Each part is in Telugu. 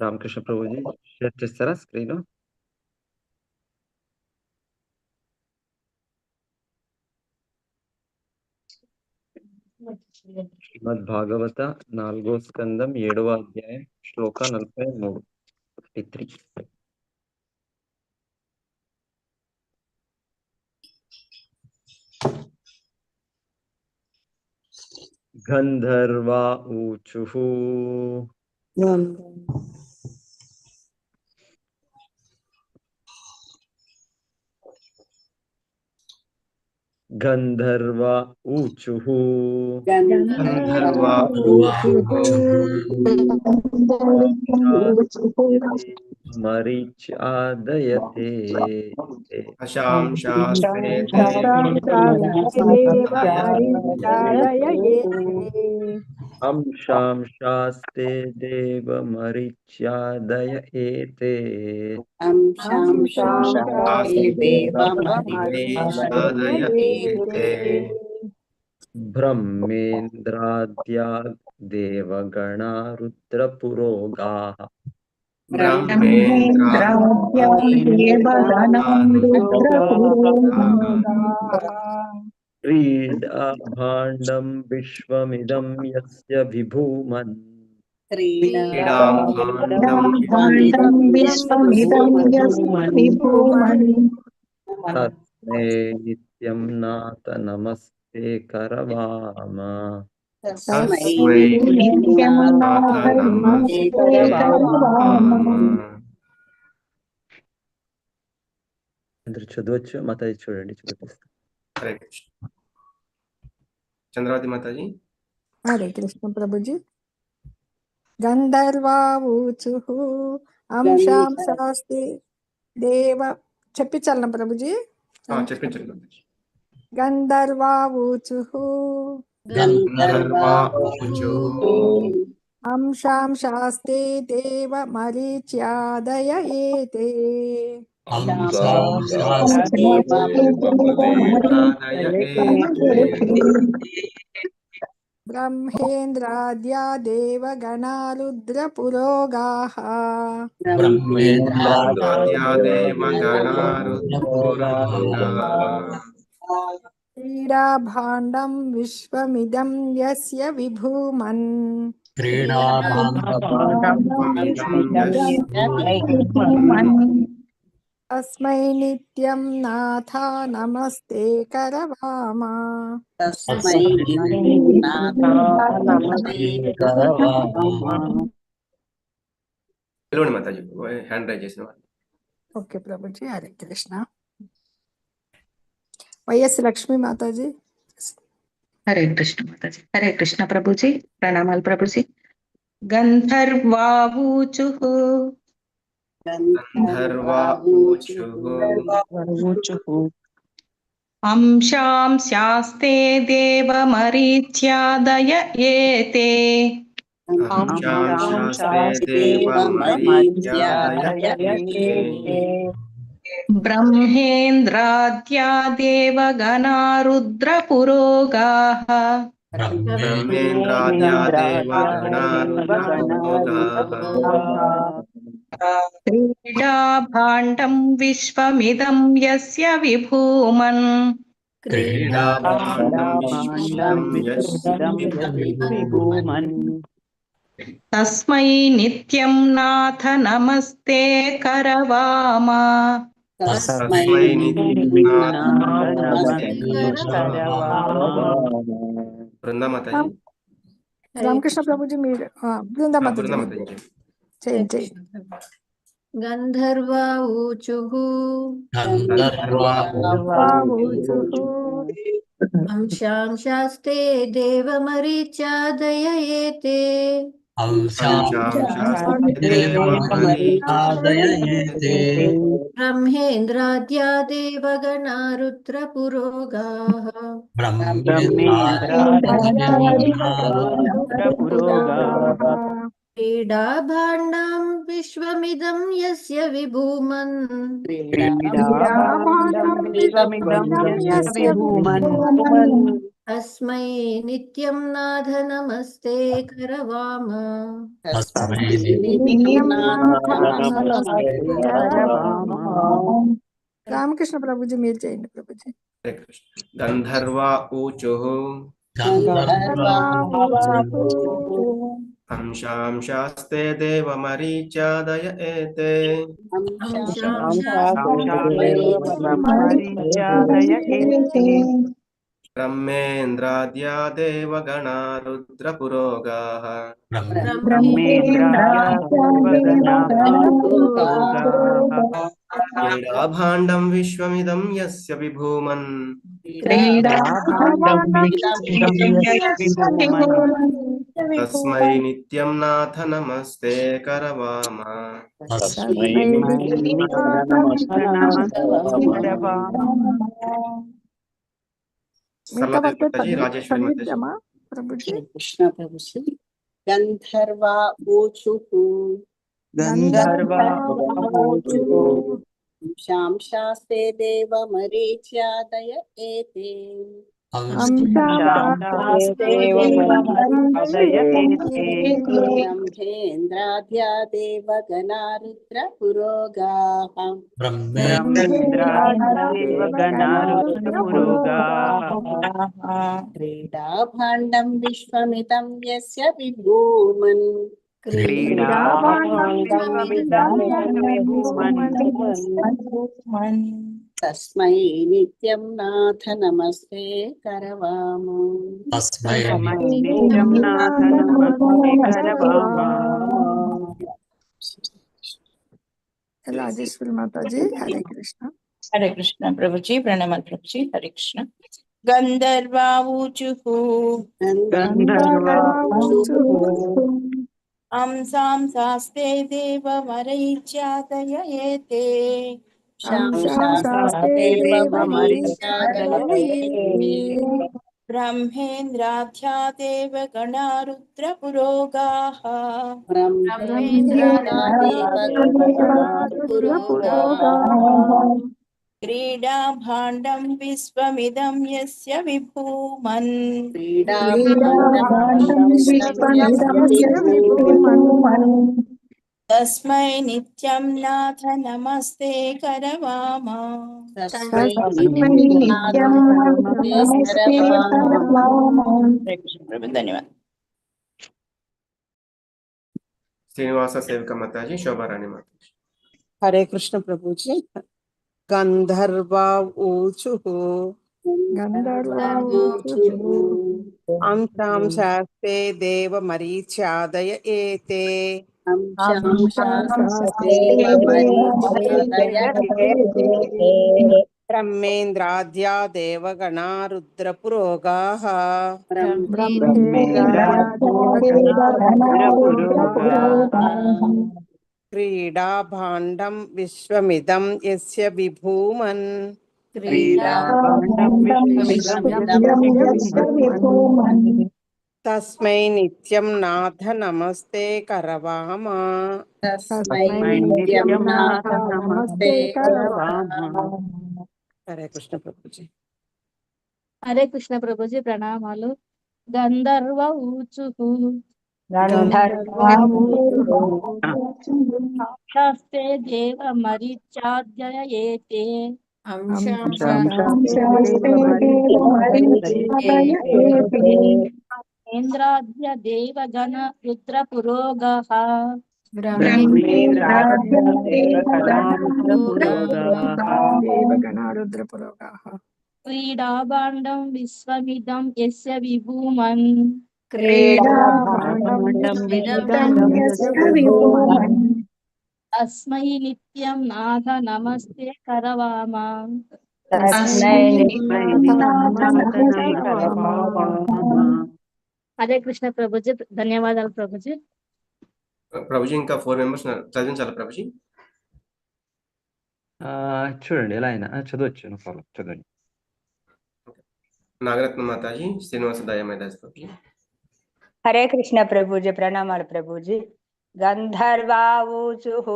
రామకృష్ణ ప్రభుజీ షేర్ చేస్తారా స్క్రీన్? శ్రీమద్ భాగవత 4వ స్కందం 7వ అధ్యాయం శ్లోక 43 53. గంధర్వా ఊచుః గంధర్వా ఊచుః మరీచ్యాదయతే అంశాంశాస్తే దేవ మరీచ్యాదయ ఏతే బ్రహ్మేంద్రాద్యా దేవగణా రుద్రపురోగాః క్రీడా భాండం విశ్వమిదం యస్య విభూమన్ తస్మై నిత్యం నాథ నమస్తే కరవామ. అందరు చదవచ్చు. మాతాజీ చూడండి, చూపిస్తాను. హరే కృష్ణ. చంద్రావతి మాతాజీ. హరే కృష్ణ ప్రభుజీ. గంధర్వాచు అంశాంశాస్తి దేవ చెప్పించాలన ప్రభుజీ? చెప్పించండి. గంధర్వాచు అంశాంశాస్తే దేవ మరీచ్యాదయ ఏతే బ్రహ్మేంద్రాద్యా దేవగణా రుద్రపురోగాః క్రీడా భాండం విశ్వమిదం యస్య విభూమన్ తస్మై నిత్యం నాథ నమస్తే కరవామ. ఓకే ప్రభుజీ. హరే కృష్ణ. వైఎస్ లక్ష్మీ మాతాజీ. హరే కృష్ణ మాతాజీ. హరే కృష్ణ ప్రభుజీ. ప్రణామాలు ప్రభుజీ. గంధర్వాచు అంశాంశాస్తే దేవ మరీచ్యాదయ ఏతే బ్రహ్మేంద్రాద్యా దేవగణా రుద్రపురోగాః క్రీడా భాండం విశ్వమిదం యస్య విభూమన్ తస్మై నిత్యం నాథ నమస్తే కరవామ. రామకృష్ణ ప్రభుజీ మీరు బృందామాతాజీ చేయండి. గంధర్వాచు అంశాంశాస్తే దేవ మరీచ్యాదయ ఏతే బ్రహ్మేంద్రాద్యా దేవగణా రుద్రపురోగాః క్రీడా భాండం విశ్వమిదం యస్య విభూమన్ अस्मै नित्यं नाथ नमस्ते करवाम तस्मै నిత్యం नाथ నమస్తే नमस्ते కరవామ. करवाम రామకృష్ణ ప్రభుజీ మీరు చేయండి ప్రభుజీ. హరే కృష్ణ. గంధర్వా ఊచుః गन्धर्वा అంశాంశాస్తే దేవమరీచాదయ ఏతే బ్రహ్మేంద్రాద్యా దేవగణా రుద్రపురోగాః క్రీడాభాండం విశ్వమిదం యస్య విభూమన్ తస్మై నిత్యం నాథ నమస్తే కరవామ మిగతా వరకు రాజేశ్వరి మాతాజీ. చదివిద్దామా ప్రభుజీ? कृष्ण प्रभु श्री गंधर्वा ऊचुः शांशास्ते देवमरीच्यादय एते ब्रह्मेन्द्राद्या देवगणा रुद्रपुरोगाः क्रीडाभाण्डं विश्वमिदं यस्य विभूमन् तस्मै नित्यं नाथ नमस्ते करवाम రాజేశ్వరి మాతాజీ హరే కృష్ణ. हरे कृष्ण प्रभु जी प्रणम प्रभु जी हरे कृष्ण गंधर्वा ऊचुः अंसां शास्ते देवमरीच्यादय एते ब्रह्मेन्द्राद्या देवगणा रुद्रपुरोगाः क्रीडाभाण्डं विश्वमिदं यस्य विभूमन् तस्मै नित्यं नाथ नमस्ते करवाम धन्यवाद శ్రీనివాస సేవిక మాతాజీ, శోభారాణి మాతాజీ. हरे कृष्ण प्रभु जी गंधर्वा ऊचुः अंशां शास्ते देवमरीच्यादय एते ब्रह्मेन्द्राद्या देवगणा रुद्रपुरोगाः क्रीडाभाण्डं विश्वमिदं यस्य विभूमन् तस्मै नित्यं नाथ नमस्ते करवाम हरे कृष्ण प्रभु जी. హరే కృష్ణ ప్రభుజీ ప్రణామాలు. గంధర్వ ఊచుః శాస్త్రే దేవ మరీచాద్యయ ఏతే ఇంద్రాద్య దేవగణ రుద్ర పురోగః క్రీడాభాండం విశ్వమిదం యస్య విభూమన్ తస్మై నిత్యం నాథ నమస్తే కరవామ హరే కృష్ణ ప్రభుజీ ధన్యవాదాలు ప్రభుజీ. ప్రభుజీ ఇంకా 4 మెంబర్స్ చదివించాలి ప్రభుజీ. చూడండి ఎలా అయినా చదవచ్చు, ఫాలో చదవండి. నాగరత్న మాతాజీ, శ్రీనివాస దయామేదాస్ ప్రభుజీ. हरे कृष्ण प्रभु जी प्रणाम प्रभु जी गंधर्वा ऊचुः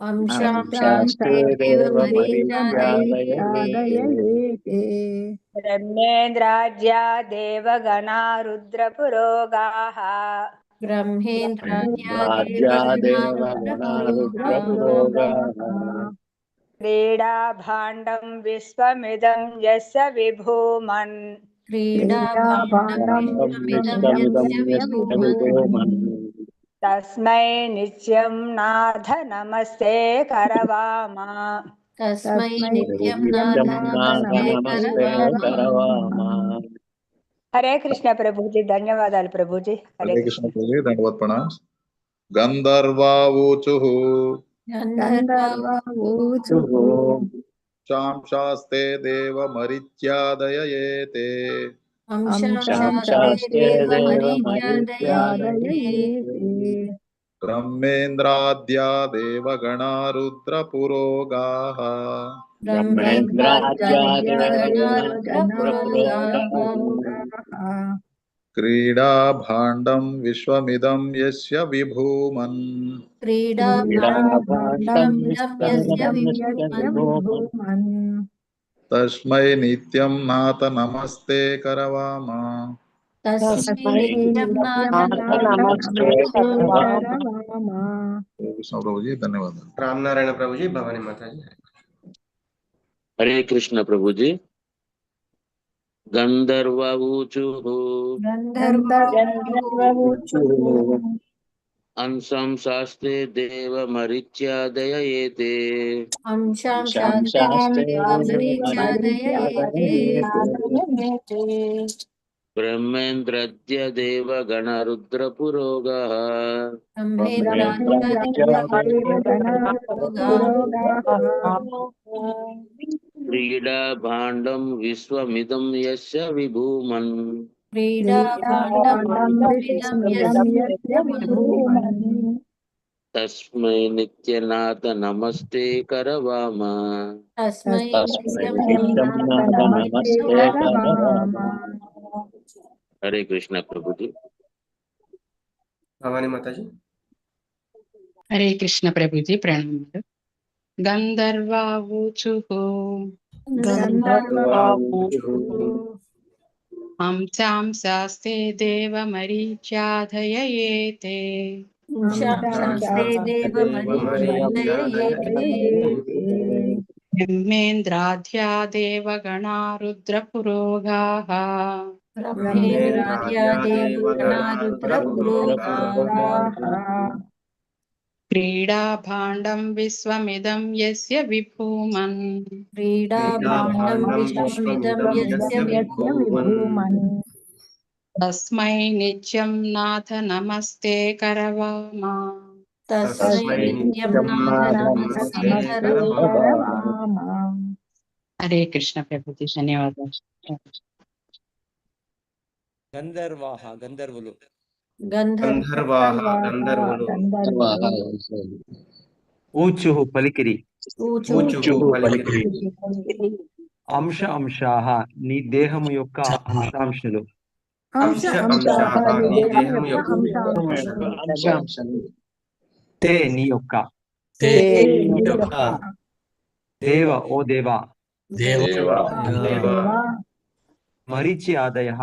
అంశాం శాస్తే దేవ మరీచ్యాదయేతే బ్రహ్మేంద్రాజ్యా దేవగణా రుద్రపురోగాః క్రీడా భాండం విశ్వమిదం యస్య విభూమన్ తస్మై నిత్యం నాథ నమస్తే కరవామ. హరే కృష్ణ ప్రభుజీ, ధన్యవాదాలు ప్రభుజీ. హరే కృష్ణ ప్రభుజీ, దండవత్ ప్రణామ్. గంధర్వావూచుః శాంశాస్తే దేవ మరీచ్యాదయేతే బ్రహ్మేంద్రాద్యా దేవగణా రుద్రపురోగాః క్రీడా భాండం విశ్వమిదం యస్య విభూమన్ తస్మై నిత్యం నాథ నమస్తే కరవామ. కృష్ణ ప్రభుజీ, ధన్యవాదాలు. రామనారాయణ ప్రభుజీ, భవానీ మాతాజీ. హరే కృష్ణ ప్రభుజీ. గంధర్వూచుః అంశం శాస్తే దేవ మరీచ్యాదయేతే బ్రహ్మేంద్రద్య దేవగణ రుద్రపురోగాః క్రీడా భాండం విశ్వమిదం యస్య విభూమన్ తస్మై నిత్యనాథ నమస్తే కరవామ. హరే కృష్ణ ప్రభుజీ. భవానీ మాతాజీ. హరే కృష్ణ ప్రభుజీ, ప్రణామాలు. గంధర్వావూచుః హంసాం శాస్తే దేవ మరీచ్యాదయేతే బ్రహ్మేంద్రాద్యా దేవగణా రుద్రపురోగాః క్రీడా భాండం విశ్వమిదం యస్య విభూమన్ తస్మై నిత్యం నాథ నమస్తే కరవామ. హరే కృష్ణ ప్రభుజీ, ధన్యవాదాలు. గంధర్వాః గంధర్వులు. ఊచుః పలికిరి. అంశ అంశాః నీ దేహము యొక్క అంశాంశులు. తే నీ యొక్క. దేవ ఓ దేవా. మరీచి ఆదయః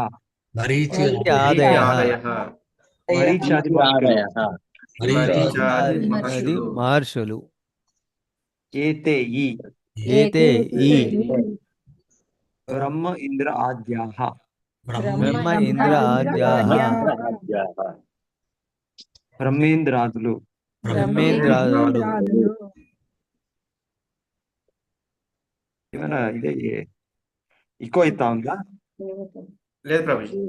మహర్షులు. ఏతే ఈ బ్రహ్మ ఇంద్ర ఆద్యాః బ్రహ్మేంద్రాదులు. ఏమైనా ఇదే ఎక్కువ అవుతా ఉందా? లేదు ప్రభుజీ.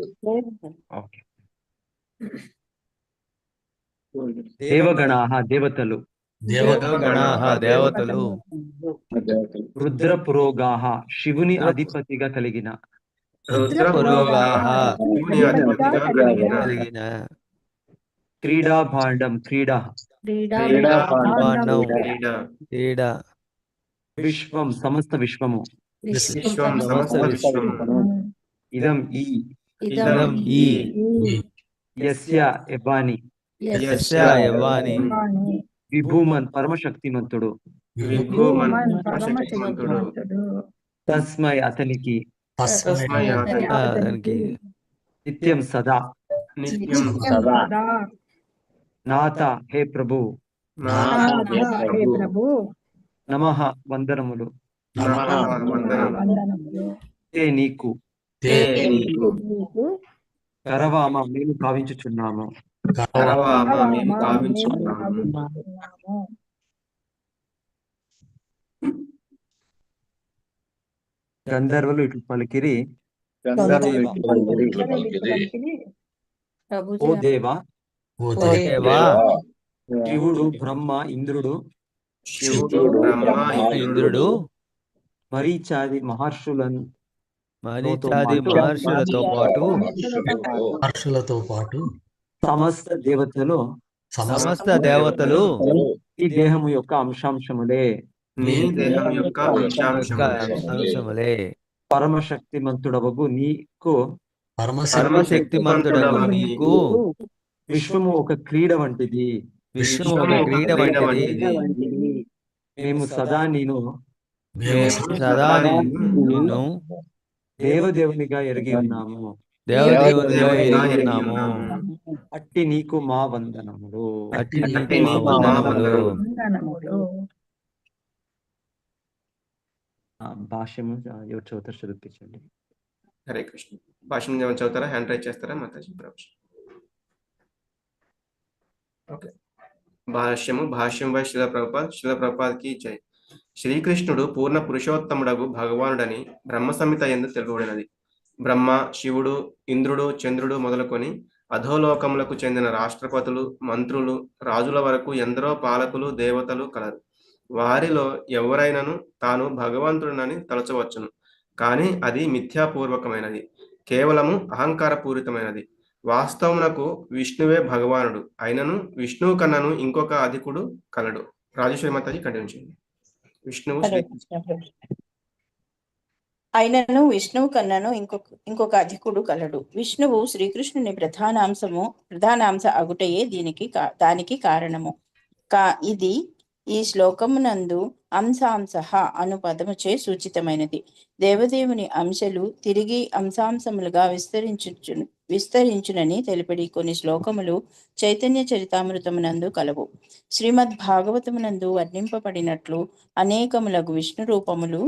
ఓకే. దేవగణాః దేవతలు. రుద్ర పురోగాః శివుని అధిపతిగా కలిగిన. క్రీడా భాండం క్రీడా. విశ్వం సమస్త విశ్వము. ఇదం ఈ ఇదం ఈ యస్య యవాని యస్య యవాని విభూమన్ పరమశక్తిమంతుడు విభూమన్ పరమశక్తిమంతుడు తస్మై అతనికి తస్మై అతనికి నిత్యం సదా నిత్యం నాథ హే ప్రభు హే ప్రభు నమః వందనములు నమః వందనములు వందనములు తే నీకు నీకు కరవామ మేము భావించుచున్నాము కరవామ మేము భావించుచున్నాము. భావించుచున్నాము. గంధర్వులు ఇట్లు పలికిరి ప్రభుజీ ఓ దేవా ఓ దేవా శివుడు బ్రహ్మ ఇంద్రుడు శివుడు బ్రహ్మ ఇంద్రుడు మరీచాది మహర్షులను మరీచాది మహర్షులతో పాటు మహర్షులతో పాటు సమస్త దేవతలు సమస్త దేవతలు ఈ దేహము యొక్క అంశాంశములే నీ దేహం యొక్క అంశాంశములే. అంశములే పరమశక్తిమంతుడవగు నీకు సర్వశక్తిమంతుడగు నీకు విశ్వము ఒక క్రీడ వంటిది విష్ణువు ఒక క్రీడ వంటిది మేము సదా నేను సదా నిన్ను దేవదేవునిగా ఎరిగి ఉన్నాము దేవదేవునిగా ఎరిగి ఉన్నాము అట్టి నీకు మా వందనములు అట్టి నీకు మా వందనములు వందనములు. భాష్యము ఎవరు చదువుతారు చదివించండి. హరే కృష్ణ. భాష్యం ఏమైనా చదువుతారా? హ్యాండ్ రైజ్ చేస్తారా మాతాజీ? ఓకే. భాష్యం బై శిల ప్రభుపాద్కి జై. శ్రీకృష్ణుడు పూర్ణ పురుషోత్తముడగు భగవానుడని బ్రహ్మ సంహిత యందు తెలుపబడినది. బ్రహ్మ, శివుడు, ఇంద్రుడు, చంద్రుడు మొదలుకొని అధోలోకములకు చెందిన రాష్ట్రపతులు, మంత్రులు, రాజుల వరకు ఎందరో పాలకులు, దేవతలు కలరు. వారిలో ఎవరైనను తాను భగవంతుడినని తలచవచ్చును, కానీ అది మిథ్యాపూర్వకమైనది, కేవలము అహంకారపూరితమైనది. వాస్తవమునకు విష్ణువే భగవానుడు అయినను విష్ణువు కన్నను ఇంకొక అధికుడు కలడు. రాజేశ్వరి మాతాజీ కంటిన్యూ చేయండి. విష్ణువు అయినను విష్ణువు కన్నను ఇంకొక అధికుడు కలడు. విష్ణువు శ్రీకృష్ణుని ప్రధానాంశ అగుటయే దానికి కారణము. ఇది ఈ శ్లోకమునందు అంశాంశః అను పదముచే సూచితమైనది. దేవదేవుని అంశలు తిరిగి అంశాంశములుగా విస్తరించునని తెలిపడి కొన్ని శ్లోకములు చైతన్య చరితామృతమునందు కలవు. శ్రీమద్ భాగవతమునందు వర్ణింపబడినట్లు అనేకములగు విష్ణు రూపములు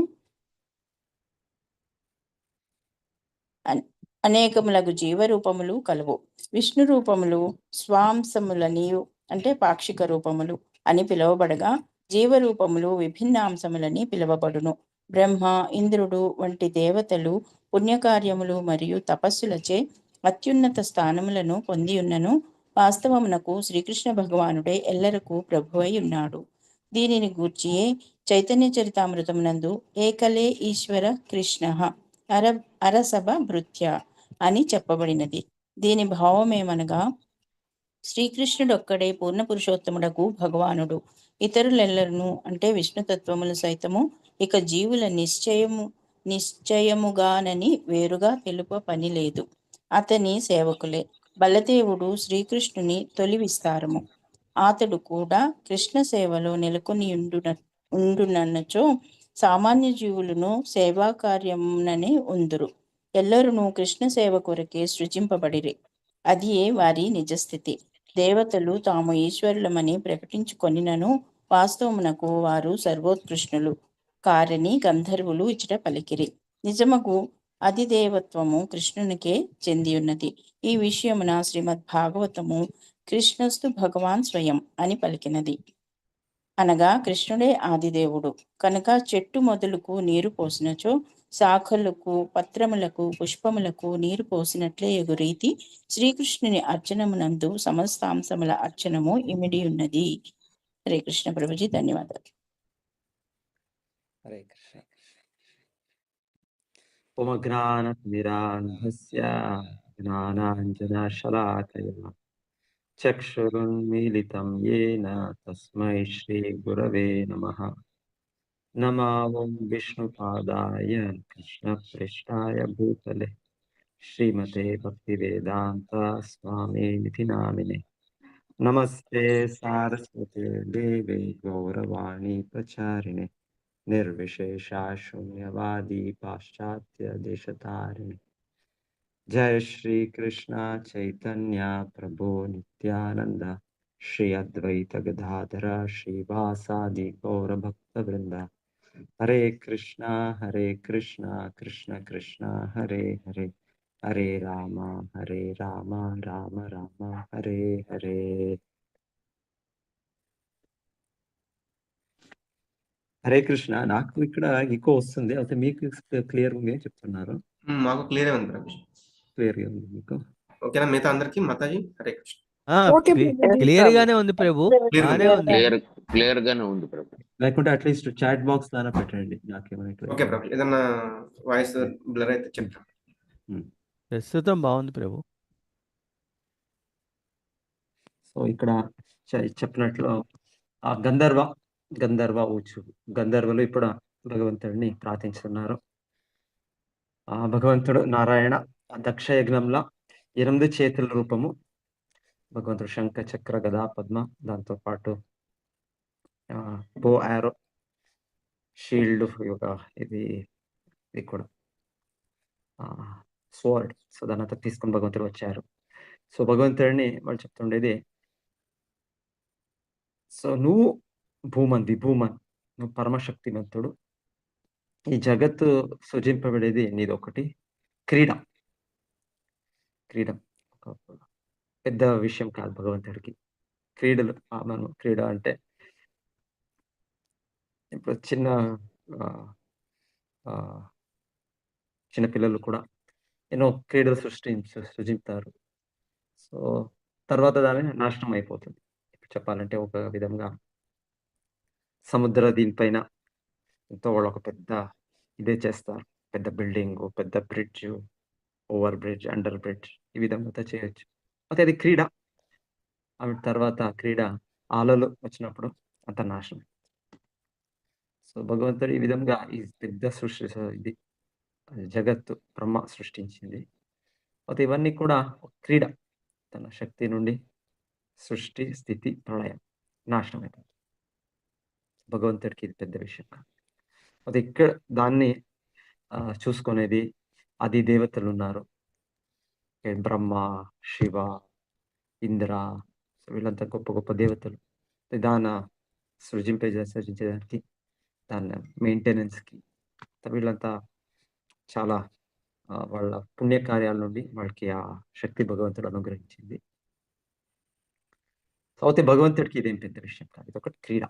అనేకములగు జీవరూపములు కలవు. విష్ణు రూపములు స్వాంశములని అంటే పాక్షిక రూపములు అని పిలువబడగా, జీవరూపములు విభిన్నాంశములని పిలువబడును. బ్రహ్మ, ఇంద్రుడు వంటి దేవతలు పుణ్యకార్యములు మరియు తపస్సులచే అత్యున్నత స్థానములను పొంది ఉన్నను వాస్తవమునకు శ్రీకృష్ణ భగవానుడే ఎల్లరకు ప్రభువై ఉన్నాడు. దీనిని గూర్చియే చైతన్య చరితామృతమునందు ఏకలే ఈశ్వర కృష్ణ అరసభ భృత్య అని చెప్పబడినది. దీని భావమేమనగా, శ్రీకృష్ణుడొక్కడే పూర్ణ పురుషోత్తముడకు భగవానుడు. ఇతరులెల్లరను అంటే విష్ణుతత్వములు సైతము ఇక జీవుల నిశ్చయముగానని వేరుగా తెలుప పని లేదు. అతని సేవకులే. బలదేవుడు శ్రీకృష్ణుని తొలి విస్తారము. అతడు కూడా కృష్ణ సేవలో నెలకొని ఉండునన్నచో సామాన్య జీవులను సేవా కార్యముననే ఉందురు. ఎల్లరును కృష్ణ సేవ కొరకే సృజింపబడిరి. అది వారి నిజస్థితి. దేవతలు తాము ఈశ్వరులమని ప్రకటించుకొనినను వాస్తవమునకు వారు సర్వోత్కృష్ణులు కారని గంధర్వులు ఇచ్చట పలికిరి. నిజమగు అధిదేవత్వము కృష్ణునికే చెంది ఉన్నది. ఈ విషయమున శ్రీమద్ భాగవతము కృష్ణస్తు భగవాన్ స్వయం అని పలికినది. అనగా కృష్ణుడే ఆదిదేవుడు కనుక చెట్టు మొదలుకు నీరు పోసినచో శాఖలకు, పత్రములకు, పుష్పములకు నీరు పోసినట్లే ఎగు రీతి శ్రీకృష్ణుని అర్చనమునందు సమస్తాంశముల అర్చనము ఇమిడి ఉన్నది. హరే కృష్ణ ప్రభుజీ, ధన్యవాదాలు. హరే కృష్ణ. ఉపజ్ఞానతిమిరాంధస్య జ్ఞానాంజనశలాకయా చక్షురున్మీలితం యేన తస్మై శ్రీ గురవే నమః. నమో విష్ణుపాదాయ కృష్ణప్రేష్ఠాయ భూతలే శ్రీమతే భక్తివేదాంత స్వామినిధి నామినే. నమస్తే సారస్వతే దేవే గౌరవాణి ప్రచారిణే నిర్విశేష శూన్యవాది పాశ్చాత్య దేశతారిణి. జయ శ్రీ కృష్ణ చైతన్య ప్రభు నిత్యానంద శ్రీ అద్వైత గదాధర శ్రీవాసాది గౌర భక్త వృంద. హరే కృష్ణ కృష్ణ కృష్ణ హరే హరే, హరే రామ రామ రామ హరే హరే. హరే కృష్ణ. నాకు ఇక్కడ ఎక్కువ వస్తుంది, అయితే మీకు క్లియర్ ఉంది అని చెప్తున్నారు. మాకు క్లియర్ ఉంది ప్రభుజీ. క్లియర్ గా ఉంది మీకు? ఓకేనా మిగతా అందరికి? మాతాజీ హరే కృష్ణ. క్లియర్ గానే ఉంది ప్రభు, బానే ఉంది. క్లియర్ గానే ఉంది ప్రభు. లేకుంటే అట్లీస్ట్ చాట్ బాక్స్ ద్వారా పెట్టండి నాకేమైనా. ఓకే ప్రభు, ఏదన్నా వాయిస్ బ్లర్ అయితే చెప్తాను. ప్రస్తుతం బాగుంది ప్రభు. సో ఇక్కడ చెప్పినట్లు ఆ గంధర్వ ఊచు గంధర్వులు ఇప్పుడు భగవంతుడిని ప్రార్థించుతున్నారు. ఆ భగవంతుడు నారాయణ దక్ష యజ్ఞంలో 8 చేతుల రూపము, భగవంతుడు శంఖ చక్ర గదా పద్మ, దాంతో పాటు బో ఆరో షీల్డ్ ఇది కూడా స్వర్డ్. సో దాని అంతా తీసుకొని భగవంతుడు వచ్చారు. సో భగవంతుడిని వాళ్ళు చెప్తుండేది, సో నువ్వు విభూమన్, నువ్వు పరమశక్తివంతుడు. ఈ జగత్తు సృజింపబడేది నీదొకటి క్రీడ. ఒక పెద్ద విషయం కాదు భగవంతుడికి క్రీడలు. మనం క్రీడ అంటే ఇప్పుడు చిన్న పిల్లలు కూడా ఎన్నో క్రీడలు సృజింపుతారు. సో తర్వాత దాని నాశనం అయిపోతుంది. ఇప్పుడు చెప్పాలంటే ఒక విధంగా సముద్ర దీనిపైన ఎంతో వాళ్ళు ఒక పెద్ద ఇదే చేస్తారు, పెద్ద బిల్డింగ్, పెద్ద bridge, over bridge, under bridge, ఈ విధంగా చేయొచ్చు. అయితే అది క్రీడ. అవి తర్వాత క్రీడ అలలు వచ్చినప్పుడు అంత నాశనం. సో భగవంతుడు ఈ విధంగా ఈ పెద్ద సృష్టి, ఇది జగత్తు బ్రహ్మ సృష్టించింది. అయితే ఇవన్నీ కూడా క్రీడ. తన శక్తి నుండి సృష్టి, స్థితి, ప్రళయం, నాశనం అయిపోతుంది. భగవంతుడికి ఇది పెద్ద విషయం కాదు. అది ఇక్కడ దాన్ని చూసుకునేది అది దేవతలు ఉన్నారు, బ్రహ్మ, శివ, ఇంద్ర. వీళ్ళంతా గొప్ప గొప్ప దేవతలు. దాన్ని సృజించేదానికి, దాన్ని మెయింటెనెన్స్కి వీళ్ళంతా చాలా వాళ్ళ పుణ్యకార్యాల నుండి వాళ్ళకి ఆ శక్తి భగవంతుడు అనుగ్రహించింది. అయితే భగవంతుడికి ఇదేం పెద్ద విషయం కాదు, ఇది ఒకటి క్రీడ.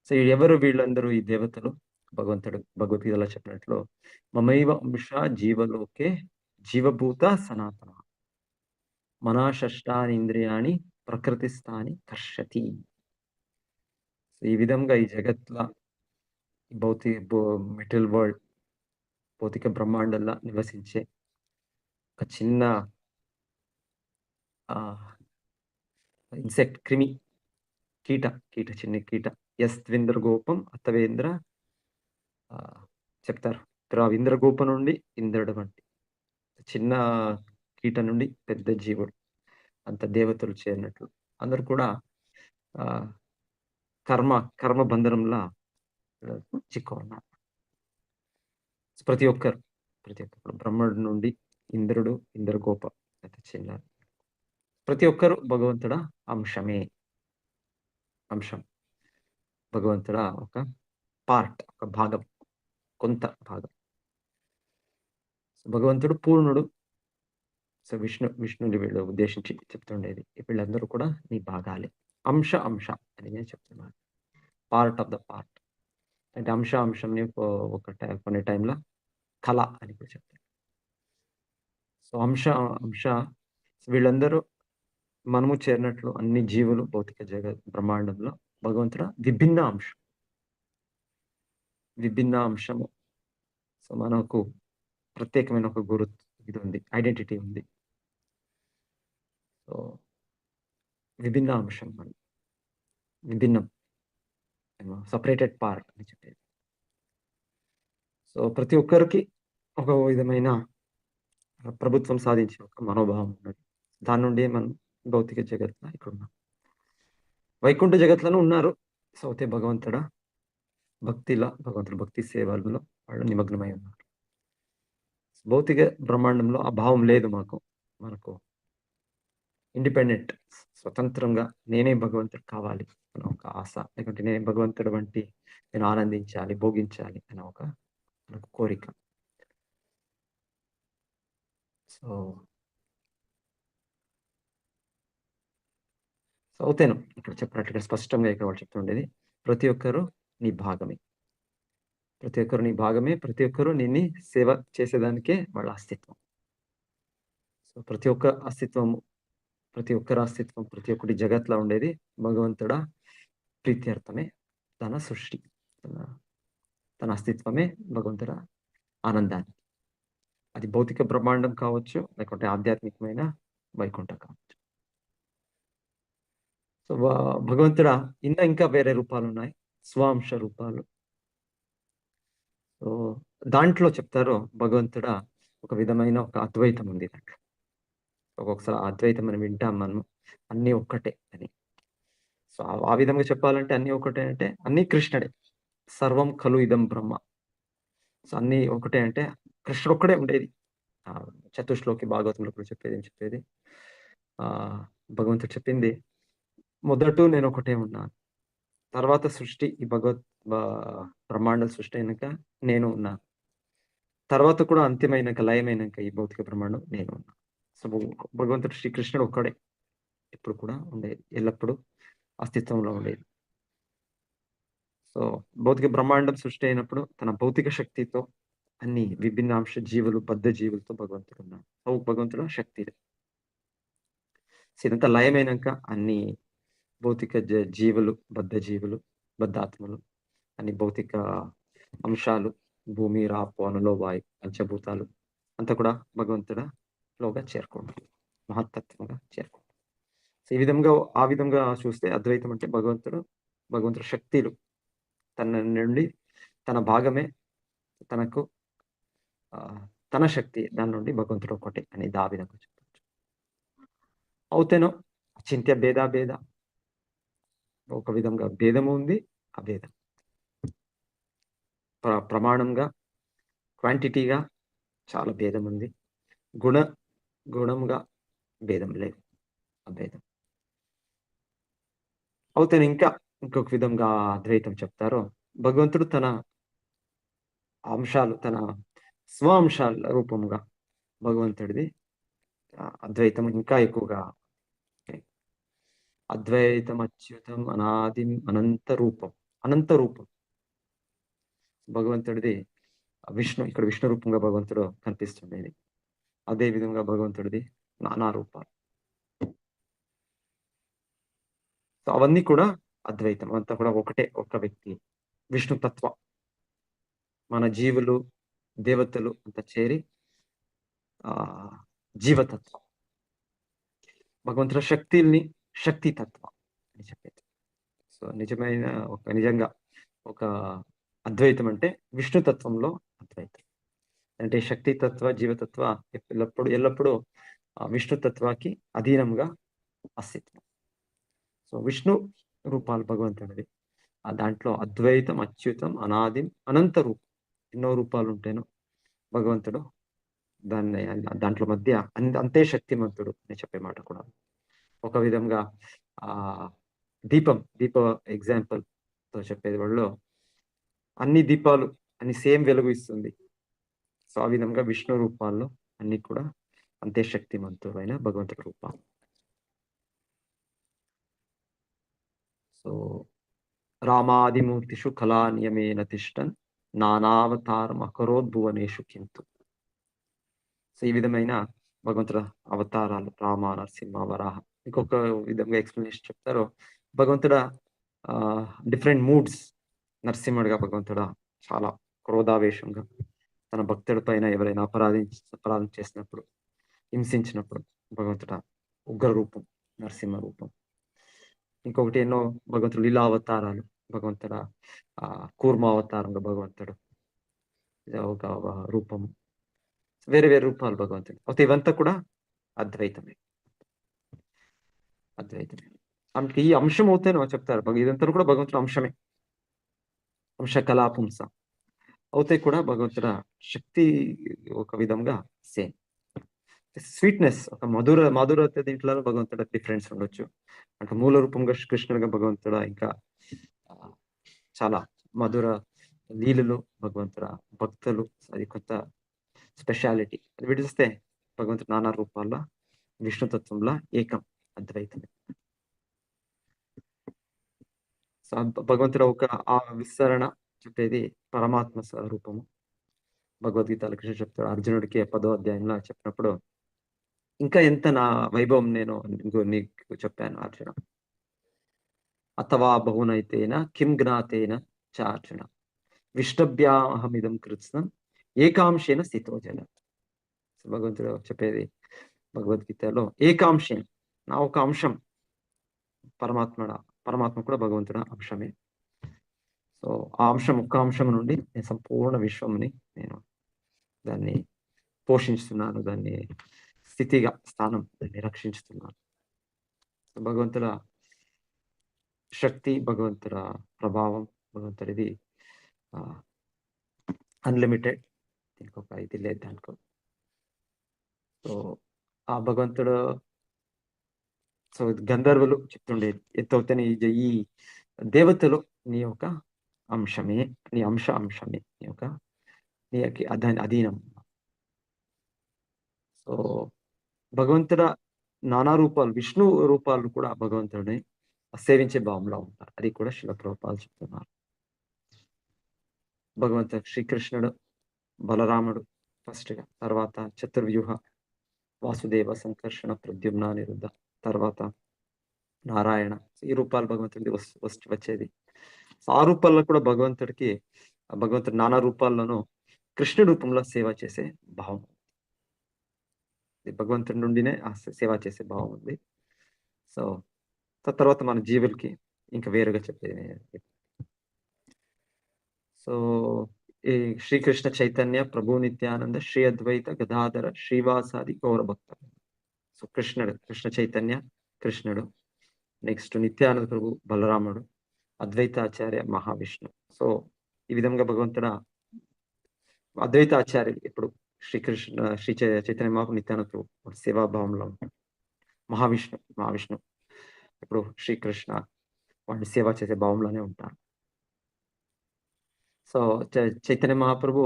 సో ఎవరు వీళ్ళందరూ? ఈ దేవతలు. భగవంతుడు భగవద్గీతలో చెప్పినట్లు మమైవ అంశ జీవలోకే జీవభూత సనాతన మనాషష్టాని ఇంద్రియాణి ప్రకృతిస్థాని కర్షతి. ఈ విధంగా ఈ జగత్తుల మెటీరియల్ వరల్డ్, భౌతిక బ్రహ్మాండంలో నివసించే ఒక చిన్న ఇన్సెక్ట్, క్రిమి, కీట, చిన్న కీట. యస్త్వింద్ర గోపం అతవేంద్ర చెప్తారు. ఇంద్రగోప నుండి ఇంద్రుడు వంటి చిన్న కీట నుండి పెద్ద జీవుడు, అంత దేవతలు చేరినట్లు అందరు కూడా కర్మ బంధనంలా చిక్కున్నారు. ప్రతి ఒక్కరు బ్రహ్మడు నుండి ఇంద్రుడు, ఇంద్రగోప, చిన్న ప్రతి ఒక్కరు భగవంతుడ అంశం. భగవంతుడ ఒక పార్ట్, ఒక భాగం, కొంత భాగం. భగవంతుడు పూర్ణుడు. సో విష్ణుని వీళ్ళు ఉద్దేశించి చెప్తుండేది, వీళ్ళందరూ కూడా నీ భాగాలే. అంశ అని నేను చెప్తున్నాను, పార్ట్ ఆఫ్ ద పార్ట్. అంటే అంశంని కొన్ని టైంలో కళ అని కూడా చెప్తారు. సో అంశ వీళ్ళందరూ మనము చేరినట్లు అన్ని జీవులు భౌతిక బ్రహ్మాండంలో భగవంతుడు విభిన్న అంశము. సో మనకు ప్రత్యేకమైన ఒక గురు ఇది ఉంది, ఐడెంటిటీ ఉంది. సో విభిన్న అంశం, విభిన్నం, సపరేటెడ్ పార్ట్ అని చెప్పేది. సో ప్రతి ఒక్కరికి ఒక విధమైన ప్రభుత్వం సాధించే ఒక మనోభావం ఉన్నది. దాని నుండి మనం భౌతిక జగత్తులో ఇక్కడ ఉన్నాం. వైకుంఠ జగత్తులోనూ ఉన్నారు. సో అయితే భగవంతుడు భక్తి సేవల్లో వాళ్ళు నిమగ్నమై ఉన్నారు. భౌతిక బ్రహ్మాండంలో ఆ భావం లేదు మనకు ఇండిపెండెంట్, స్వతంత్రంగా నేనే భగవంతుడు కావాలి అన్న ఒక ఆశ, లేకుంటే నేనే భగవంతుడు వంటి నేను ఆనందించాలి, భోగించాలి అన్న ఒక మనకు కోరిక. సో అవుతాను ఇక్కడ చెప్పినట్లుగా స్పష్టంగా ఇక్కడ వాళ్ళు చెప్తుండేది, ప్రతి ఒక్కరు నీ భాగమే, ప్రతి ఒక్కరు నీ భాగమే, ప్రతి ఒక్కరు నిన్ను సేవ చేసేదానికే వాళ్ళ అస్తిత్వం. సో ప్రతి ఒక్కరి అస్తిత్వం, ప్రతి ఒక్కటి జగత్లో ఉండేది భగవంతుడా ప్రీత్యర్థమే, తన సృష్టి, తన అస్తిత్వమే భగవంతుడ ఆనందాన్ని. అది భౌతిక బ్రహ్మాండం కావచ్చు, లేకుంటే ఆధ్యాత్మికమైన వైకుంఠం కావచ్చు. సో భగవంతుడ ఇంకా వేరే రూపాలు ఉన్నాయి, స్వాంశ రూపాలు. సో దాంట్లో చెప్తారు భగవంతుడ ఒక విధమైన ఒక అద్వైతం ఉంది దాంట్లో. ఒక్కొక్కసారి అద్వైతం అని వింటాం మనం, అన్నీ ఒక్కటే అని. సో ఆ విధంగా చెప్పాలంటే అన్నీ ఒకటే అంటే అన్నీ కృష్ణుడే, సర్వం ఖలు ఇదం బ్రహ్మ. సో అన్నీ ఒకటే అంటే కృష్ణుడు ఒక్కడే ఉండేది. చతుశ్లోకి భాగవతంలో కూడా చెప్పేది భగవంతుడు చెప్పింది, మొదట నేను ఒకటే ఉన్నాను, తర్వాత సృష్టి ఈ బ్రహ్మాండ సృష్టి అయినాక నేను ఉన్నాను, తర్వాత కూడా అంత్యమైనాక లయమైనాక ఈ భౌతిక బ్రహ్మాండం నేను ఉన్నాను. సో భగవంతుడు శ్రీకృష్ణుడు ఒక్కడే ఇప్పుడు కూడా ఉండేది, ఎల్లప్పుడూ అస్తిత్వంలో ఉండేది. సో భౌతిక బ్రహ్మాండం సృష్టి అయినప్పుడు తన భౌతిక శక్తితో అన్ని విభిన్నాంశ జీవులు, బద్ధ జీవులతో భగవంతుడు ఉన్నాడు. భగవంతుడు శక్తి. ఇదంతా లయమైనాక అన్ని భౌతిక జీవులు, బద్ధాత్మలు, అన్ని భౌతిక అంశాలు, భూమి, రాపు, అనులో, వాయు, పంచభూతాలు అంతా కూడా భగవంతుడిలోగా చేరుకుంటారు, మహత్తత్వంగా చేరుకుంటారు. సో ఆ విధంగా చూస్తే అద్వైతం అంటే భగవంతుడు శక్తులు తన నుండి తన భాగమే, తనకు తన శక్తి దాని నుండి భగవంతుడు ఒకటి అని ఆ విధంగా చెప్పచ్చు. అవుతేనో చింత్య భేద ఒక విధంగా భేదము ఉంది, అభేదం ప్రమాణంగా, క్వాంటిటీగా చాలా భేదం ఉంది, గుణంగా భేదం లేదు, అభేదం. అవుతేనే ఇంకొక విధంగా అద్వైతం చెప్తారు, భగవంతుడు తన అంశాలు, తన స్వ అంశాల రూపంగా భగవంతుడిది అద్వైతం ఇంకా ఎక్కువగా, అద్వైతం అచ్యుతం అనాదిం అనంత రూపం భగవంతుడిది. ఇక్కడ విష్ణు రూపంగా భగవంతుడు కనిపిస్తుండేది, అదే విధంగా భగవంతుడిది నానా రూపాలు. సో అవన్నీ కూడా అద్వైతం, అంతా కూడా ఒకటే, ఒక వ్యక్తి, విష్ణుతత్వం. మన జీవులు, దేవతలు అంతా చేరి జీవతత్వం, భగవంతుల శక్తితత్వం అని చెప్పేది. సో నిజంగా ఒక అద్వైతం అంటే విష్ణుతత్వంలో అద్వైతం అంటే శక్తితత్వ, జీవతత్వ ఎల్లప్పుడూ విష్ణుతత్వానికి అధీనంగా అస్తిత్వం. సో విష్ణు రూపాలు భగవంతుడిది, దాంట్లో అద్వైతం, అచ్యుతం, అనాదిం, అనంత రూపం, ఎన్నో రూపాలు ఉంటేనో భగవంతుడు దాంట్లో మధ్య అంతే శక్తిమంతుడు అని చెప్పే మాట కూడా. ఒక విధంగా దీప ఎగ్జాంపుల్ తో చెప్పేది, వాళ్ళు అన్ని దీపాలు అన్ని సేమ్ వెలుగు ఇస్తుంది. సో ఆ విధంగా విష్ణు రూపాల్లో అన్ని కూడా అంతే శక్తిమంతుడైన భగవంతుడి రూపాలు. సో రామాదిమూర్తిషు కళా నియమేన తిష్టన్ నానావతారం అకరోద్భువనేషు కింతు. సో ఈ విధమైన భగవంతుడ అవతారాలు, రామ, నరసింహ, వరాహ. ఇంకొక విధంగా ఎక్స్ప్లెనేషన్ చెప్తారు, భగవంతుడ డిఫరెంట్ మూడ్స్. నరసింహుడిగా భగవంతుడ చాలా క్రోధావేశంగా, తన భక్తుడి పైన ఎవరైనా అపరాధం చేసినప్పుడు, హింసించినప్పుడు భగవంతుడ ఉగ్ర రూపం, నరసింహ రూపం. ఇంకొకటి ఎన్నో భగవంతుడు లీలా అవతారాలు, భగవంతుడ కూర్మ అవతారంగా భగవంతుడు ఒక రూపము. వేరే వేరే రూపాలు భగవంతుడు. అయితే ఇవంతా కూడా అద్వైతమే. అంటే ఈ అంశం అవుతేనే చెప్తారు ఇదంతా కూడా భగవంతుడు అంశమే. అంశ కళాపుంస అవుతే కూడా భగవంతుడ శక్తి ఒక విధంగా సేమ్. స్వీట్నెస్ ఒక మాధురత దీంట్లో భగవంతుడ డిఫరెన్స్ ఉండొచ్చు. అంటే మూల రూపంగా కృష్ణుడిగా భగవంతుడ ఇంకా చాలా మధుర లీలలు భగవంతుడ భక్తులు అది కొత్త స్పెషాలిటీ. అది విడిస్తే భగవంతుడు నానా రూపాల్లో విష్ణుతత్వంలో ఏకం అద్వైతమే. భగవంతుడు ఒక ఆ విస్తరణ చెప్పేది పరమాత్మ స్వరూపము. భగవద్గీతలో కృష్ణ చెప్తాడు అర్జునుడికి 10వ అధ్యాయంలో చెప్పినప్పుడు ఇంకా ఎంత నా వైభవం నేను నీకు చెప్పాను అర్జున. అథవా బహునైతేన కిం జ్ఞాతేన చార్జున విష్టభ్యాహమిదం కృత్స్నం ఏకాంశేన స్థితో జన. భగవంతుడు చెప్పేది భగవద్గీతలో ఏకాంశేన నా ఒక అంశం పరమాత్మ కూడా భగవంతుడ అంశమే. సో ఆ అంశం ఒక్క అంశం నుండి నేను సంపూర్ణ విశ్వంని నేను దాన్ని పోషిస్తున్నాను, దాన్ని స్థితిగా స్థానం దాన్ని రక్షించుతున్నాను. భగవంతుడ శక్తి, భగవంతుడ ప్రభావం, భగవంతుడిది అన్లిమిటెడ్. దీనికి ఒక ఇది లేదు దానికో. సో ఆ భగవంతుడు సో గంధర్వులు చెప్తుండేది ఎత్తవుతని ఈ దేవతలు నీ యొక్క అంశమే, నీ అంశమే, నీ యొక్క నీ అధీనం. సో భగవంతుడ నానా రూపాలు విష్ణు రూపాలు కూడా భగవంతుడిని సేవించే భావంలో ఉంటారు. అది కూడా శిల ప్రభుపాదులు చెప్తున్నారు. భగవంతుడు శ్రీకృష్ణుడు, బలరాముడు ఫస్ట్ గా, తర్వాత చతుర్వ్యూహ, వాసుదేవ, సంకర్షణ, ప్రద్యుమ్న, నిరుద్ధ, తర్వాత నారాయణ. ఈ రూపాలు భగవంతుడికి వచ్చేది. ఆ రూపాల్లో కూడా భగవంతుడు నానా రూపాల్లోనూ కృష్ణ రూపంలో సేవ చేసే భావం, భగవంతుడి నుండినే ఆ సేవ చేసే భావం ఉంది. సో తర్వాత మన జీవులకి ఇంకా వేరుగా చెప్పేది. సో ఈ శ్రీకృష్ణ చైతన్య ప్రభు నిత్యానంద శ్రీ అద్వైత గదాధర శ్రీవాసాది గౌరభక్త. సో కృష్ణ చైతన్య కృష్ణుడు, నెక్స్ట్ నిత్యానంద ప్రభు బలరాముడు, అద్వైతాచార్య మహావిష్ణు. సో ఈ విధంగా భగవంతుడ అద్వైతాచార్యులు ఇప్పుడు శ్రీ చైతన్య మహాప్రభు నిత్యానంద ప్రభు సేవాభావంలో ఉంటాడు. మహావిష్ణు ఇప్పుడు శ్రీకృష్ణ వాడిని సేవ చేసే భావంలోనే ఉంటారు. సో చైతన్య మహాప్రభు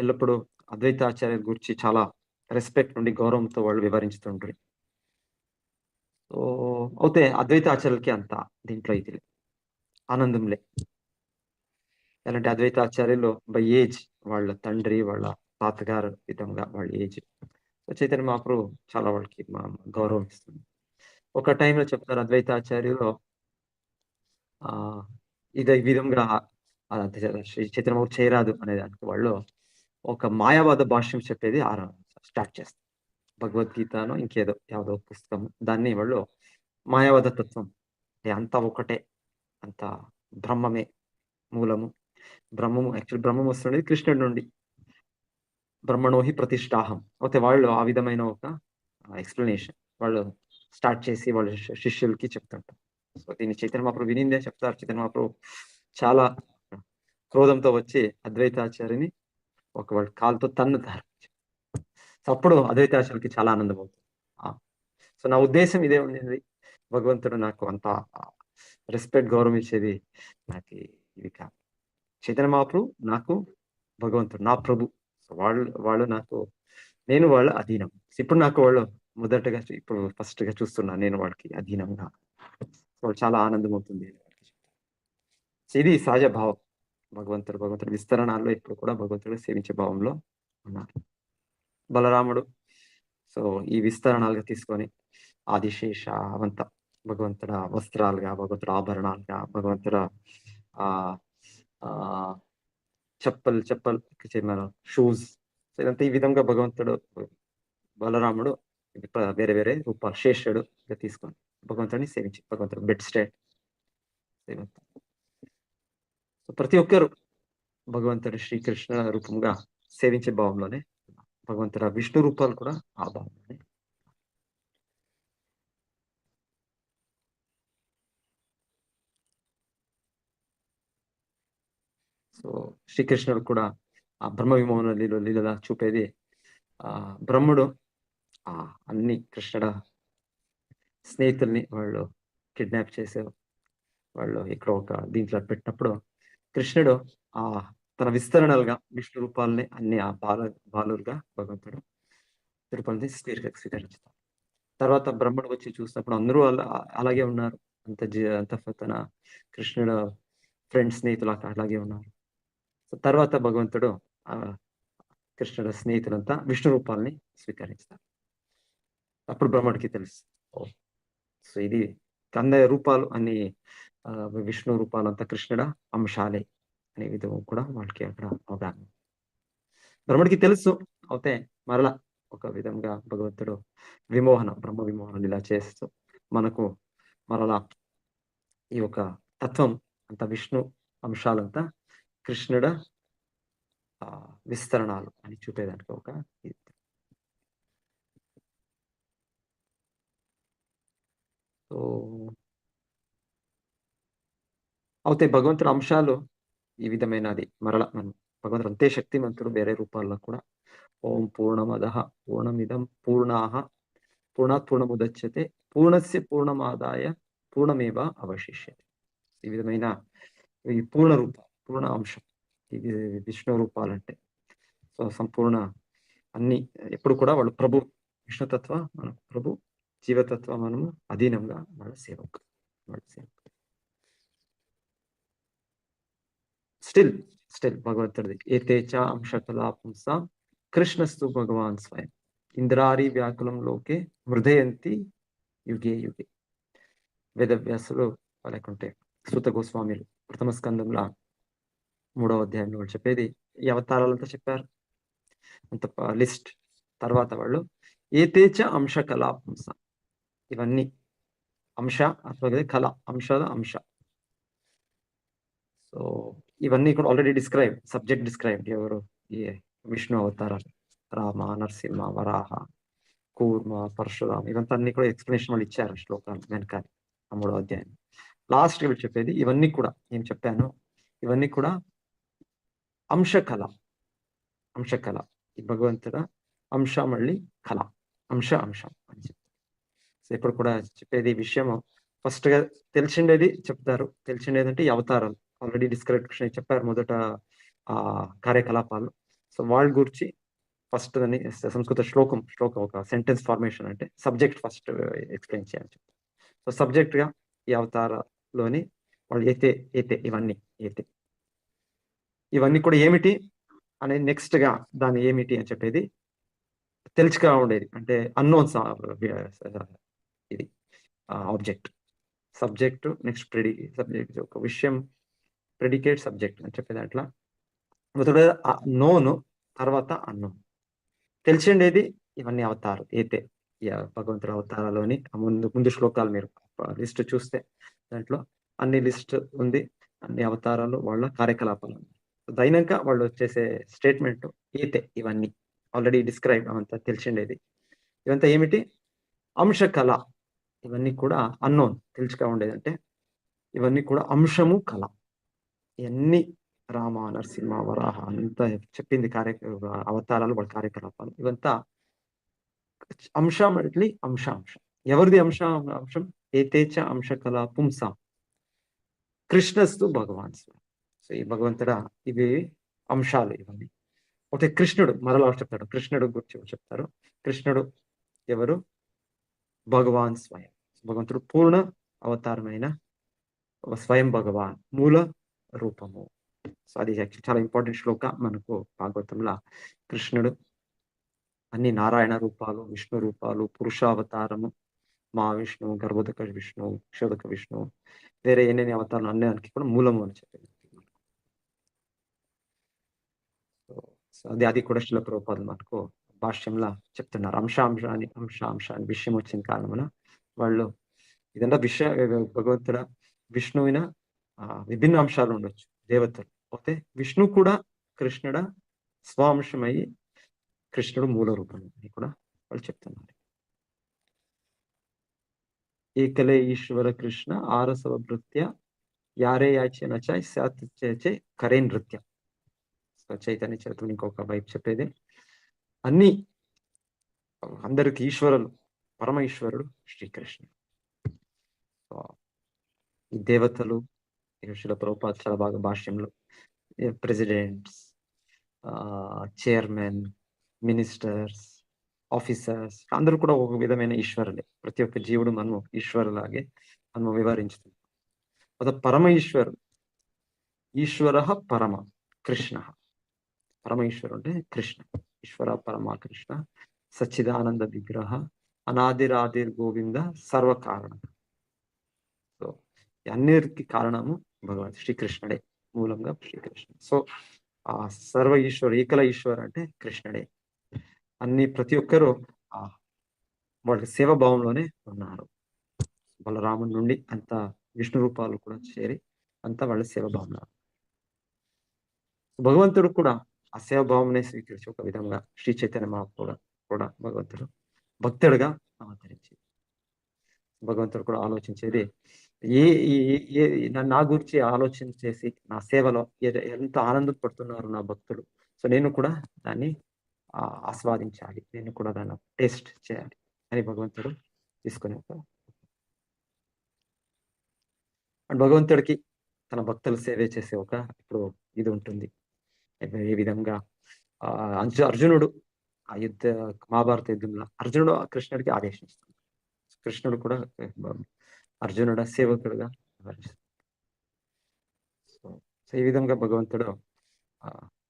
ఎల్లప్పుడూ అద్వైతాచార్యుల గురించి చాలా రెస్పెక్ట్ నుండి గౌరవంతో వాళ్ళు వివరించుతుంటారు. సో అయితే అద్వైతాచార్యులకి అంత దీంట్లో ఇది ఆనందంలే. ఎలాంటి అద్వైతాచార్యులు బై ఏజ్ వాళ్ళ తండ్రి వాళ్ళ తాతగారు విధంగా వాళ్ళ ఏజ్. సో చైతన్య మహాప్రభు చాలా వాళ్ళకి గౌరవం ఇస్తుంది. ఒక టైంలో చెప్తారు అద్వైతాచార్యులు ఈ విధంగా చైతన్య మహాప్రభు చేయరాదు అనేదానికి వాళ్ళు ఒక మాయావాద భాష్యం చెప్పేది స్టార్ట్ చేస్తారు. భగవద్గీతను ఇంకేదో యావదో పుస్తకం దాన్ని వాళ్ళు మాయావాద తత్వం అంతా ఒకటే, అంత బ్రహ్మమే మూలము, బ్రహ్మము వస్తున్నది కృష్ణుడి నుండి, బ్రహ్మణోహి ప్రతిష్టాహం. అయితే వాళ్ళు ఆ విధమైన ఒక ఎక్స్ప్లెనేషన్ వాళ్ళు స్టార్ట్ చేసి వాళ్ళ శిష్యులకి చెప్తుంటారు. సో దీన్ని చైతన్య మహాప్రభు వినిందే చెప్తారు. చైతన్య మహాప్రభు చాలా క్రోధంతో వచ్చి అద్వైతాచార్యుని వాళ్ళ కాలుతో తన్నుతారు. అప్పుడు అద్వైతాచార్యులకి చాలా ఆనందం అవుతుంది. సో నా ఉద్దేశం ఇదే ఉండేది, భగవంతుడు నాకు అంత రెస్పెక్ట్ గౌరవం ఇచ్చేది నాకు ఇది కాదు. చైతన్య మహాప్రభు నాకు భగవంతుడు నా ప్రభు. సో వాళ్ళు నాకు, నేను వాళ్ళ అధీనం. ఇప్పుడు నాకు వాళ్ళు మొదటగా ఇప్పుడు ఫస్ట్ గా చూస్తున్నా నేను వాళ్ళకి అధీనంగా. వాళ్ళు చాలా ఆనందం అవుతుంది. ఇది సహజ భావం. భగవంతుడు విస్తరణాల్లో ఇప్పుడు కూడా భగవంతుడు సేవించే భావంలో ఉన్నారు. బలరాముడు సో ఈ విస్తరణాలుగా తీసుకొని ఆదిశేష అవంతా భగవంతుడ వస్త్రాలుగా, భగవంతుడు ఆభరణాలుగా, భగవంతుడ చెప్పల్ షూస్, ఇదంతా ఈ విధంగా భగవంతుడు బలరాముడు వేరే వేరే రూపాలు శేషుడు తీసుకొని భగవంతుడిని సేవించి భగవంతుడు బెడ్ స్టేట్. ప్రతి ఒక్కరు భగవంతుడు శ్రీకృష్ణ రూపంగా సేవించే భావంలోనే భగవంతుడ విష్ణు రూపాలు కూడా ఆ భావనే. సో శ్రీకృష్ణుడు కూడా ఆ బ్రహ్మ విమోహన లీలలా చూపేది బ్రహ్ముడు అన్ని కృష్ణుడ స్నేహితుల్ని వాళ్ళు కిడ్నాప్ చేసే వాళ్ళు ఇక్కడ ఒక దీంట్లో పెట్టినప్పుడు కృష్ణుడు తన విస్తరణలుగా విష్ణు రూపాలని అన్ని ఆ బాలురుగా భగవంతుడు తిరుపతిని స్వీకరిస్తారు. తర్వాత బ్రహ్మడు వచ్చి చూసినప్పుడు అందరూ అలాగే ఉన్నారు, అంత తన కృష్ణుడు ఫ్రెండ్స్ స్నేహితులు అలాగే ఉన్నారు. సో తర్వాత భగవంతుడు కృష్ణుడు స్నేహితులంతా విష్ణు రూపాలని స్వీకరిస్తారు. అప్పుడు బ్రహ్మడికి తెలుసు, సో ఇది రూపాలు అన్ని విష్ణు రూపాలంతా కృష్ణుడ అంశాలే అనే విధం కూడా వాళ్ళకి అక్కడ అవగాహన. బ్రహ్మడికి తెలుసు, అయితే మరలా ఒక విధంగా భగవంతుడు బ్రహ్మ విమోహనం ఇలా చేస్తూ మనకు మరలా ఈ యొక్క తత్వం అంత విష్ణు అంశాలంతా కృష్ణుడ విస్తరణాలు అని చూపేదానికి ఒక సో అయితే భగవంతుడు అంశాలు ఈ విధమైనది మరలా మనం భగవంతుడు అంతే శక్తిమంతుడు వేరే రూపాల్లో కూడా. ఓం పూర్ణమద పూర్ణమిదం పూర్ణాత్ పూర్ణముదచ్యతే పూర్ణస్య పూర్ణమాదాయ పూర్ణమేవ అవశిష్యతే. ఈ విధమైన ఈ పూర్ణ రూపం, పూర్ణ అంశం ఇది విష్ణు రూపాలంటే. సో సంపూర్ణ అన్ని ఎప్పుడు కూడా వాళ్ళు ప్రభు విష్ణుతత్వ మనం ప్రభు, జీవతత్వ మనము అధీనంగా వాళ్ళ సేవకు. స్టిల్ భగవంతుడిది ఏతేచ అంశకలా పుంసాం కృష్ణస్తు భగవాన్ స్వయం ఇంద్రారి వ్యాకులం లోకే హృదయంతి యుగే యుగే. వేదవ్యాసులు లేకుంటే సూత గోస్వామిలు ప్రథమ స్కందంలో 3వ అధ్యాయంలో వాళ్ళు చెప్పేది ఈ అవతారాలంతా చెప్పారు, అంత లిస్ట్. తర్వాత వాళ్ళు ఏతేచ అంశ కళా పుంస, ఇవన్నీ అంశ అథवा కళ, అంశ. సో ఇవన్నీ కూడా ఆల్రెడీ సబ్జెక్ట్ డిస్క్రైబ్డ్. ఎవరు ఈ విష్ణు అవతారాలు, రామ, నరసింహ, వరాహ, కూర్మ, పరశురామ, ఇవంతా అన్ని కూడా ఎక్స్ప్లెనేషన్ వాళ్ళు ఇచ్చారు శ్లోకాలు వెనకాల 3వ అధ్యాయం. లాస్ట్ వీళ్ళు చెప్పేది ఇవన్నీ కూడా ఏం చెప్పాను, ఇవన్నీ కూడా అంశకళ. ఈ భగవంతుడ అంశ మళ్ళీ కళ, అంశం అని చెప్తారు. సో ఇప్పుడు కూడా చెప్పేది విషయం ఫస్ట్ గా తెలిసిండేది చెప్తారు. తెలిసిండేది అంటే ఈ అవతారాలు ఆల్రెడీ డిస్క్రిప్షన్ చెప్పారు మొదట కార్యకలాపాలు. సో వాళ్ళ గురించి ఫస్ట్ అని సంస్కృత శ్లోకం ఒక సెంటెన్స్ ఫార్మేషన్ అంటే సబ్జెక్ట్ ఫస్ట్ ఎక్స్ప్లెయిన్ చేయాలని చెప్తారు. సో సబ్జెక్ట్ గా ఈ అవతారలోని వాళ్ళు ఏతే ఇవన్నీ కూడా ఏమిటి అనేది నెక్స్ట్ గా దాన్ని ఏమిటి అని చెప్పేది తెలుసుగా ఉండేది. అంటే అన్నోన్ ఇది ఆబ్జెక్ట్, సబ్జెక్ట్, నెక్స్ట్ సబ్జెక్ట్, ఒక విషయం ప్రెడికేట్ సబ్జెక్ట్ అని చెప్పే దాంట్లో మొదట నోను, తర్వాత అన్నోన్. తెలిసిండేది ఇవన్నీ అవతారు ఏతే భగవంతుడు అవతారాలోని ముందు శ్లోకాలు మీరు లిస్ట్ చూస్తే దాంట్లో అన్ని లిస్ట్ ఉంది, అన్ని అవతారాలు వాళ్ళ కార్యకలాపాలు. దైనంక వాళ్ళు చేసే స్టేట్మెంట్ ఏతే ఇవన్నీ ఆల్రెడీ డిస్క్రైబ్ అవంతా తెలిసిండేది. ఇవంతా ఏమిటి అంశ కళ, ఇవన్నీ కూడా అన్నోన్ తెలుసుగా ఉండేది. అంటే ఇవన్నీ కూడా అంశము కళ. ఇవన్నీ రామ, నరసింహ, వరాహ అంతా చెప్పింది అవతారాలు వాళ్ళ కార్యకలాపాలు ఇవంతా అంశం. ఎవరిది అంశం? ఏతేచ అంశ కళ పుంసాం కృష్ణస్తు భగవాన్ స్వయం. సో ఈ భగవంతుడ ఇవి అంశాలు ఇవన్నీ. ఒకటి కృష్ణుడు మరలా చెప్తాడు, కృష్ణుడు గురించి చెప్తారు. కృష్ణుడు ఎవరు? భగవాన్ స్వయం. భగవంతుడు పూర్ణ అవతారమైన స్వయం భగవాన్, మూల రూపము. సో అది చాలా ఇంపార్టెంట్ శ్లోక మనకు భాగవతంలో. కృష్ణుడు అన్ని నారాయణ రూపాలు, విష్ణు రూపాలు, పురుషావతారము, మహావిష్ణువు, గర్భోదక విష్ణువు, క్షోదక విష్ణువు, వేరే ఎన్ని అవతారాలు అన్నిదానికి కూడా మూలము అని చెప్పేది. సో అది కూడా శిల ప్రభుపాదులు మనకు భాష్యంలో చెప్తున్నారు. అంశాన్ని విషయం వచ్చిన కారణమున వాళ్ళు ఇదంతా భగవంతుడ విష్ణువిన విభిన్న అంశాలు ఉండొచ్చు దేవతలు. అయితే విష్ణు కూడా కృష్ణుడ స్వాంశమయ్యి కృష్ణుడు మూల రూపం అని కూడా వాళ్ళు చెప్తున్నారు. ఏకలే ఈశ్వర కృష్ణ ఆరసవ భృత్య యారే యాచే నచాయ్ సాత్ చేచే కరే నృత్య. సో చైతన్య చరిత్ర ఇంకొక వైపు చెప్పేది అన్ని అందరికి ఈశ్వరులు, పరమ ఈశ్వరుడు శ్రీకృష్ణుడు. సో ఈ దేవతలు శిల ప్రభుపాద చాలా బాగా భాష్యంలో ప్రెసిడెంట్స్, చైర్మన్, మినిస్టర్స్, ఆఫీసర్స్ అందరూ కూడా ఒక విధమైన ఈశ్వరులే. ప్రతి ఒక్క జీవుడు మనం ఈశ్వరులాగే మనం వివరించుతుంది. పరమ ఈశ్వరుడు ఈశ్వర పరమ కృష్ణ. పరమ ఈశ్వరుడు అంటే కృష్ణ. ఈశ్వర పరమ కృష్ణ సచ్చిదానంద విగ్రహ అనాదిరాదిర్ గోవింద సర్వకారణం. సో అన్నిటికి కారణము భగవాన్ శ్రీకృష్ణుడే, మూలంగా శ్రీకృష్ణుడు. సో ఆ సర్వ ఈశ్వరు, ఏకల ఈశ్వరు అంటే కృష్ణుడే. ప్రతి ఒక్కరూ వాళ్ళ సేవాభావంలోనే ఉన్నారు. బలరాముడి నుండి అంత విష్ణు రూపాలు కూడా చేరి అంతా వాళ్ళ సేవాభావం. భగవంతుడు కూడా ఆ సేవాభావంనే స్వీకరించి ఒక విధంగా శ్రీ చైతన్య మహాప్రభుడు కూడా భగవంతుడు భక్తుడుగా అవతరించి భగవంతుడు కూడా ఆలోచించేది నా గురించి ఆలోచన చేసి నా సేవలో ఎంత ఆనందం పడుతున్నారు నా భక్తులు. సో నేను కూడా దాన్ని ఆస్వాదించాలి, నేను కూడా దాన్ని టేస్ట్ చేయాలి అని భగవంతుడు తీసుకునే. అండ్ భగవంతుడికి తన భక్తులు సేవ చేసే ఒక ఇప్పుడు ఇది ఉంటుంది. ఏ విధంగా అర్జునుడు ఆ మహాభారత యుద్ధంలో అర్జునుడు కృష్ణుడికి ఆదేశిస్తాడు. కృష్ణుడు కూడా అర్జునుడు సేవకుడుగా వ్యవహరిస్తాడు. సో ఈ విధంగా భగవంతుడు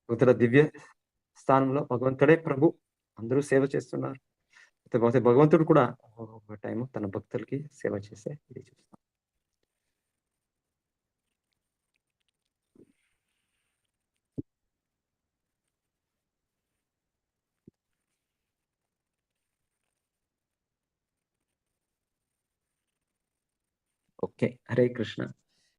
భక్తుల దివ్య స్థానంలో భగవంతుడే ప్రభు, అందరూ సేవ చేస్తున్నారు. భగవంతుడు కూడా ఒక టైం తన భక్తులకి సేవ చేసే ఇది చూస్తాం. ఓకే, హరే కృష్ణ.